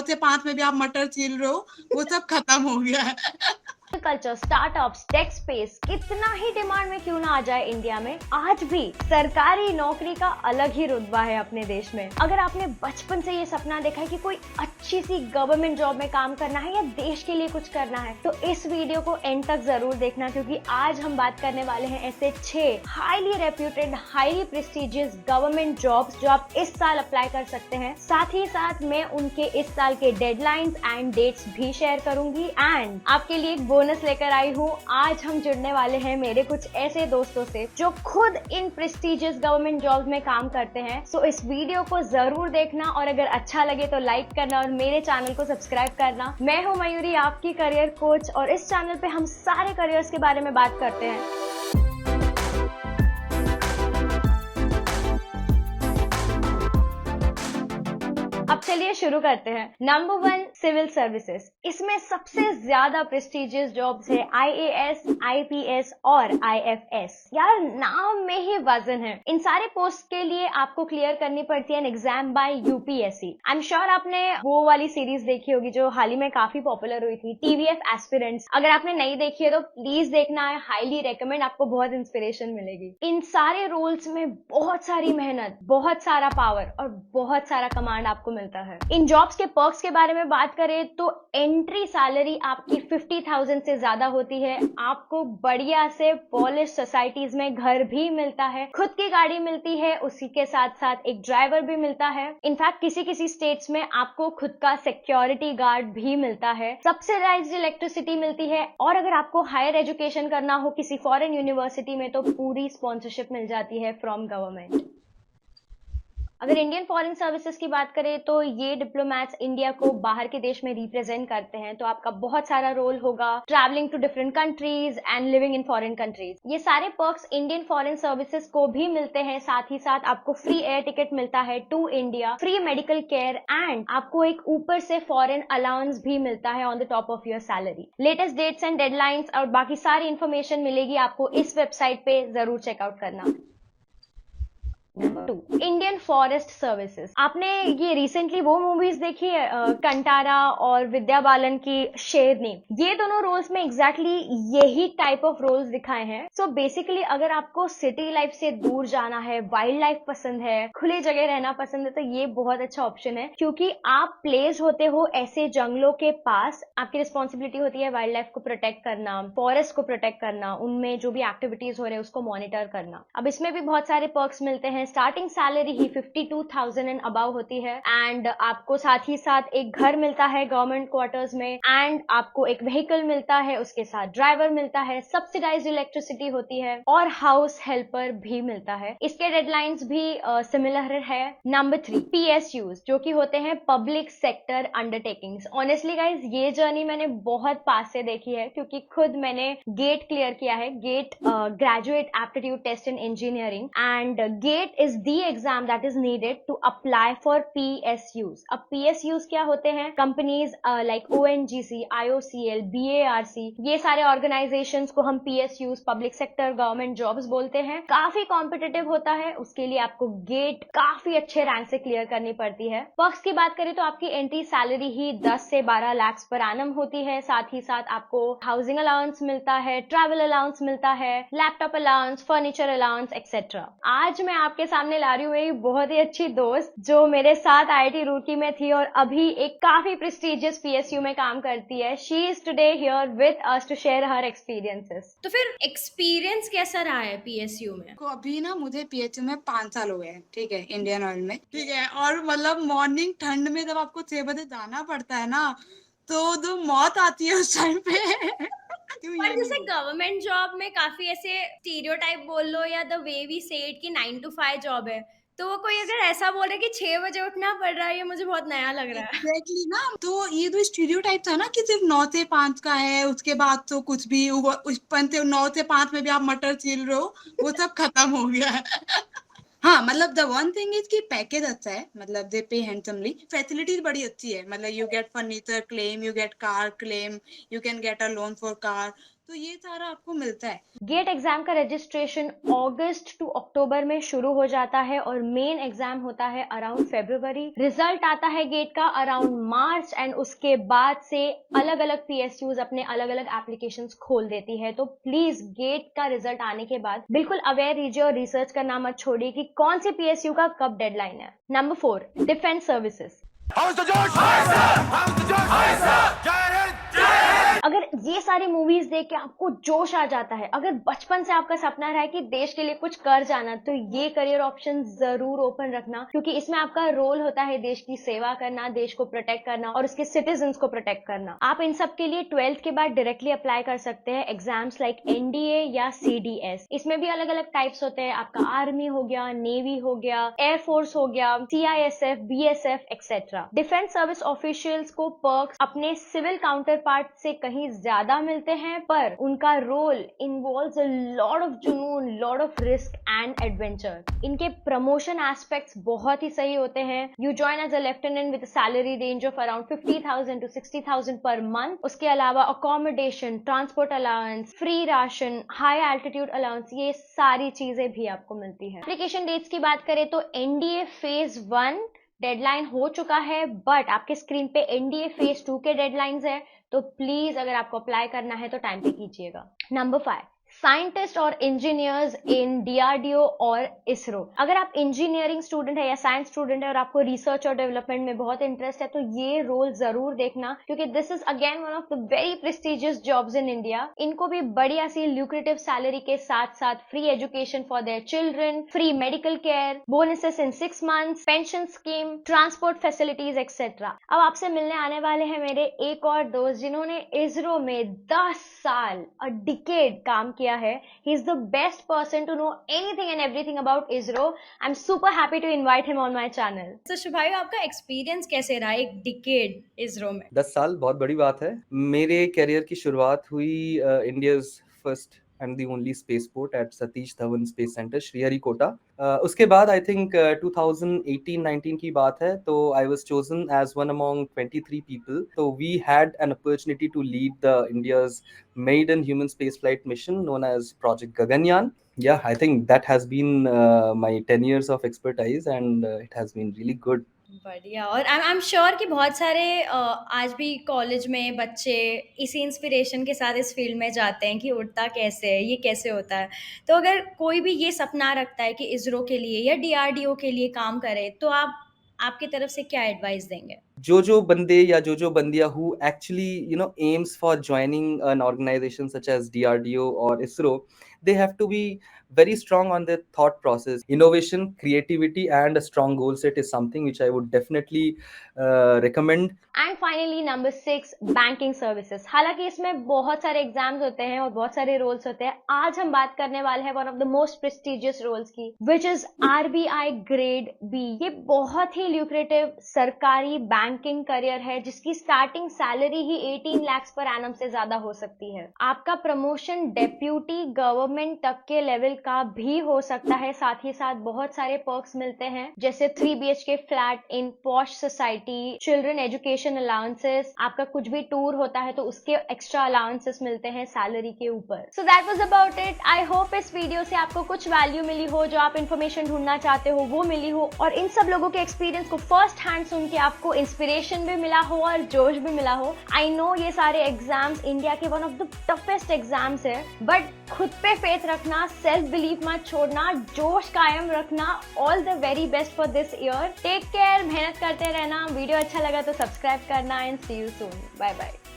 से 5 में भी आप मटर छील रहे हो, वो सब खत्म हो गया है। कल्चर, स्टार्टअप्स, टेक स्पेस कितना ही डिमांड में क्यों ना आ जाए, इंडिया में आज भी सरकारी नौकरी का अलग ही रुतबा है अपने देश में। अगर आपने बचपन से ये सपना देखा है कि कोई अच्छी सी गवर्नमेंट जॉब में काम करना है या देश के लिए कुछ करना है, तो इस वीडियो को एंड तक जरूर देखना, क्योंकि आज हम बात करने वाले हैं ऐसे 6 highly reputed, highly prestigious government jobs जो आप इस साल अप्लाई कर सकते हैं। साथ ही साथ मैं उनके इस साल के डेडलाइंस एंड डेट्स भी शेयर करूंगी एंड आपके लिए एक बोनस लेकर आई हूँ। आज हम जुड़ने वाले हैं मेरे कुछ ऐसे दोस्तों से जो खुद इन प्रेस्टिजियस गवर्नमेंट जॉब्स में काम करते हैं। सो इस वीडियो को जरूर देखना और अगर अच्छा लगे तो लाइक करना और मेरे चैनल को सब्सक्राइब करना। मैं हूँ मयूरी, आपकी करियर कोच, और इस चैनल पे हम सारे करियर्स के बारे में बात करते हैं। अब चलिए शुरू करते हैं। Number 1, civil services. इसमें सबसे ज्यादा प्रेस्टिजियस जॉब्स है IAS, IPS और IFS। यार नाम में ही वजन है। इन सारे पोस्ट के लिए आपको क्लियर करनी पड़ती है an exam by UPSC। I am sure आपने वो वाली सीरीज देखी होगी जो हाल ही में काफी पॉपुलर हुई थी, TVF एस्पिरेंट्स। अगर आपने नहीं देखी है तो प्लीज देखना है, हाईली रेकमेंड, आपको बहुत इंस्पिरेशन मिलेगी। इन सारे रोल्स में बहुत सारी मेहनत, बहुत सारा पावर और बहुत सारा कमांड आपको मिलता है। इन जॉब्स के पर्क्स के बारे में बात करें तो एंट्री सैलरी आपकी 50,000 से ज्यादा होती है। आपको बढ़िया से पॉलिश सोसाइटीज में घर भी मिलता है, खुद की गाड़ी मिलती है, उसी के साथ साथ एक ड्राइवर भी मिलता है। इनफैक्ट किसी किसी स्टेट्स में आपको खुद का सिक्योरिटी गार्ड भी मिलता है। सब्सिडाइज्ड इलेक्ट्रिसिटी मिलती है और अगर आपको हायर एजुकेशन करना हो किसी फॉरेन यूनिवर्सिटी में तो पूरी स्पॉन्सरशिप मिल जाती है फ्रॉम गवर्नमेंट। अगर इंडियन फॉरेन सर्विसेज की बात करें तो ये डिप्लोमैट्स इंडिया को बाहर के देश में रिप्रेजेंट करते हैं, तो आपका बहुत सारा रोल होगा travelling to different countries and living in foreign countries. ये सारे पर्क्स इंडियन फॉरेन सर्विसेज को भी मिलते हैं। साथ ही साथ आपको फ्री एयर टिकट मिलता है to India, free medical care and आपको एक ऊपर से फॉरेन अलाउंस भी मिलता है on the top of your salary. Latest dates and deadlines और बाकी सारी इंफॉर्मेशन मिलेगी आपको इस वेबसाइट पे, जरूर चेकआउट करना। Number 2, Indian forest services. आपने ये रिसेंटली वो मूवीज देखी है कंटारा और विद्या बालन की शेरनी। ये दोनों रोल्स में एग्जैक्टली यही टाइप ऑफ रोल्स दिखाए हैं। सो बेसिकली अगर आपको सिटी लाइफ से दूर जाना है, वाइल्ड लाइफ पसंद है, खुली जगह रहना पसंद है, तो ये बहुत अच्छा ऑप्शन है, क्योंकि आप प्लेस होते हो ऐसे जंगलों के पास। आपकी रिस्पॉन्सिबिलिटी होती है वाइल्ड लाइफ को प्रोटेक्ट करना, फॉरेस्ट को प्रोटेक्ट करना, उनमें जो भी एक्टिविटीज हो रहे हैं उसको मॉनिटर करना। अब इसमें भी बहुत सारे पर्क्स मिलते हैं। Starting salary he 52,000 and above होती है एंड आपको साथ ही साथ एक घर मिलता है गवर्नमेंट क्वार्टर्स में एंड आपको एक व्हीकल मिलता है, उसके साथ ड्राइवर मिलता है, सब्सिडाइज्ड इलेक्ट्रिसिटी होती है और हाउस हेल्पर भी मिलता है। इसके डेडलाइंस भी सिमिलर है। नंबर 3, PSUs जो कि होते हैं public sector undertakings. Honestly guys ये जर्नी मैंने बहुत पास से देखी है, क्योंकि खुद मैंने गेट क्लियर किया है, GATE graduate aptitude test in engineering, and GATE is the exam that is needed to apply for PSUs. अब PSUs क्या होते हैं? Companies like ONGC, IOCL, BARC, ये सारे ऑर्गेनाइजेशंस को हम PSUs, public sector government jobs बोलते हैं। काफी कॉम्पिटिटिव होता है, उसके लिए आपको गेट काफी अच्छे रैंक से क्लियर करनी पड़ती है। पर्क्स की बात करें तो आपकी एंट्री सैलरी ही 10 से 12 लाख पर एनम होती है। साथ ही साथ आपको हाउसिंग अलाउंस मिलता है, ट्रैवल अलाउंस मिलता है, laptop allowance, furniture allowance etcetera. आज मैं आपके सामने ला रही हूँ मेरी बहुत ही अच्छी दोस्त जो मेरे साथ IIT रूरकी में थी और अभी एक काफी प्रेस्टिजियस PSU में काम करती है। She is today here with us to share her experiences. तो फिर एक्सपीरियंस कैसा रहा है PSU में? को अभी ना मुझे PHU में 5 साल हो गए हैं, ठीक है, इंडियन ऑयल में, ठीक है। और मतलब मॉर्निंग ठंड में जब आपको 6 बजे जाना पड़ता है ना, तो जो मौत आती है उस टाइम पे पर जैसे गवर्नमेंट जॉब में काफी ऐसे स्टीरियोटाइप बोल लो या द वे वी से इट कि 9 to 5 जॉब है, तो वो कोई अगर ऐसा बोले कि 6 बजे उठना पड़ रहा है, ये मुझे बहुत नया लग रहा है। एग्जैक्टली ना, तो ये जो स्टीरियोटाइप था ना कि सिर्फ 9 से 5 का है, उसके बाद तो कुछ भी 9 से 5 में भी आप मटर छील रहे हो, वो सब खत्म हो गया है। हाँ, मतलब द वन थिंग इज कि पैकेज अच्छा है, मतलब दे पे हैंडसमली, फैसिलिटीज बड़ी अच्छी है, मतलब you get furniture claim, you get car claim, you can get a loan for car, तो ये सारा आपको मिलता है। गेट एग्जाम का रजिस्ट्रेशन अगस्त टू अक्टूबर में शुरू हो जाता है और मेन एग्जाम होता है अराउंड फरवरी। रिजल्ट आता है गेट का अराउंड मार्च एंड उसके बाद से अलग अलग PSUs अपने अलग अलग एप्लीकेशंस खोल देती है। तो प्लीज गेट का रिजल्ट आने के बाद बिल्कुल अवेयर रहिए और रिसर्च करना मत छोड़िए कि कौन सी PSU का कब डेडलाइन है। Number 4, defence services. अगर ये सारी मूवीज देख के आपको जोश आ जाता है, अगर बचपन से आपका सपना रहा है कि देश के लिए कुछ कर जाना, तो ये करियर ऑप्शन जरूर ओपन रखना, क्योंकि इसमें आपका रोल होता है देश की सेवा करना, देश को प्रोटेक्ट करना और उसके सिटीजन्स को प्रोटेक्ट करना। आप इन सब के लिए 12th के बाद डायरेक्टली अप्लाई कर सकते हैं एग्जाम्स लाइक NDA या CDS। इसमें भी अलग अलग टाइप्स होते हैं, आपका आर्मी हो गया, नेवी हो गया, एयरफोर्स हो गया, CISF, BSF etcetera. Defence service officials को पर्क्स अपने सिविल काउंटर पार्ट से कहीं ज्यादा मिलते हैं, पर उनका role involves a lot of जुनून, lot of risk and adventure. इनके प्रमोशन एस्पेक्ट्स बहुत ही सही होते हैं। You join as a lieutenant with salary range of around 50,000 to 60,000 पर मंथ। उसके अलावा accommodation, transport allowance, free ration, high altitude allowance, ये सारी चीजें भी आपको मिलती है। एप्लीकेशन डेट्स की बात करें तो NDA फेज 1 डेडलाइन हो चुका है, बट आपके स्क्रीन पे NDA फेज 2 के डेडलाइंस है, तो प्लीज अगर आपको अप्लाई करना है तो टाइम पे कीजिएगा। नंबर 5, साइंटिस्ट और इंजीनियर्स इन DRDO और ISRO। अगर आप इंजीनियरिंग स्टूडेंट है या साइंस स्टूडेंट है और आपको रिसर्च और डेवलपमेंट में बहुत इंटरेस्ट है, तो ये रोल जरूर देखना, क्योंकि this is again one of the very prestigious jobs in India. इनको भी बढ़िया सी ल्यूक्रेटिव सैलरी के साथ साथ free education for their children, free medical care, bonuses in 6 months, pension scheme, transport facilities etcetera. अब आपसे मिलने आने वाले हैं मेरे एक और दोस्त जिन्होंने ISRO में 10 साल, अ डिकेड काम किया है। He is the best person to know anything and everything about ISRO. I'm super happy to invite him on my channel. तो शुभायु, आपका एक्सपीरियंस कैसे रहा एक डिकेड इसरो में? 10 साल बहुत बड़ी बात है। मेरे करियर की शुरुआत हुई India's first and the only spaceport at Satish Dhawan space centre, Sriharikota. उसके बाद आई थिंक 2018-19 की बात है, तो I was chosen as one among 23 people. तो we had an opportunity to lead the India's maiden human spaceflight mission known as Project Gaganyaan. Yeah, I think that has been my 10 years of expertise and it has been really good. बढ़िया। और आई am sure कि बहुत सारे आज भी college में बच्चे इसी इंस्पिरेशन के साथ इस फील्ड में जाते हैं कि उड़ता कैसे है, ये कैसे होता है। तो अगर कोई भी ये सपना रखता है कि इसरो के लिए या DRDO के लिए काम करे, तो आपकी तरफ से क्या एडवाइस देंगे? जो बंदे या जो बंदियां who actually aims for joining an organization such as DRDO or ISRO, they have to be very strong on their thought process. Innovation, creativity and a strong goal set is something which I would definitely recommend. And finally number 6, banking services. हालांकि इसमें बहुत सारे exams होते हैं और बहुत सारे roles होते हैं। आज हम बात करने वाले हैं one of the most prestigious roles की, which is RBI grade B। ये बहुत ही ल्यूक्रेटिव सरकारी बैंकिंग करियर है, जिसकी स्टार्टिंग सैलरी ही 18 lakhs पर एनम से ज्यादा हो सकती है। आपका प्रमोशन डेप्यूटी गवर्नमेंट तक के लेवल का भी हो सकता है। साथ ही साथ बहुत सारे पर्क्स मिलते हैं, जैसे 3 BHK flat in posh society, children education allowances, आपका कुछ भी टूर होता है तो उसके एक्स्ट्रा अलाउंसेस मिलते हैं सैलरी के ऊपर। So that was about it. I hope इस वीडियो से आपको कुछ वैल्यू मिली हो, जो आप इन्फॉर्मेशन ढूंढना चाहते हो वो मिली हो, और इन सब लोगों के एक्सपीरियंस को फर्स्ट हैंड सुन के आपको इंस्पिरेशन भी मिला हो और जोश भी मिला हो। आई नो ये सारे एग्जाम्स इंडिया के one of the toughest exams है, बट खुद पे फेथ रखना, सेल्फ बिलीव मत छोड़ना, जोश कायम रखना। All the very best for this year. Take care, मेहनत करते रहना। वीडियो अच्छा लगा तो सब्सक्राइब करना and see you soon. Bye bye.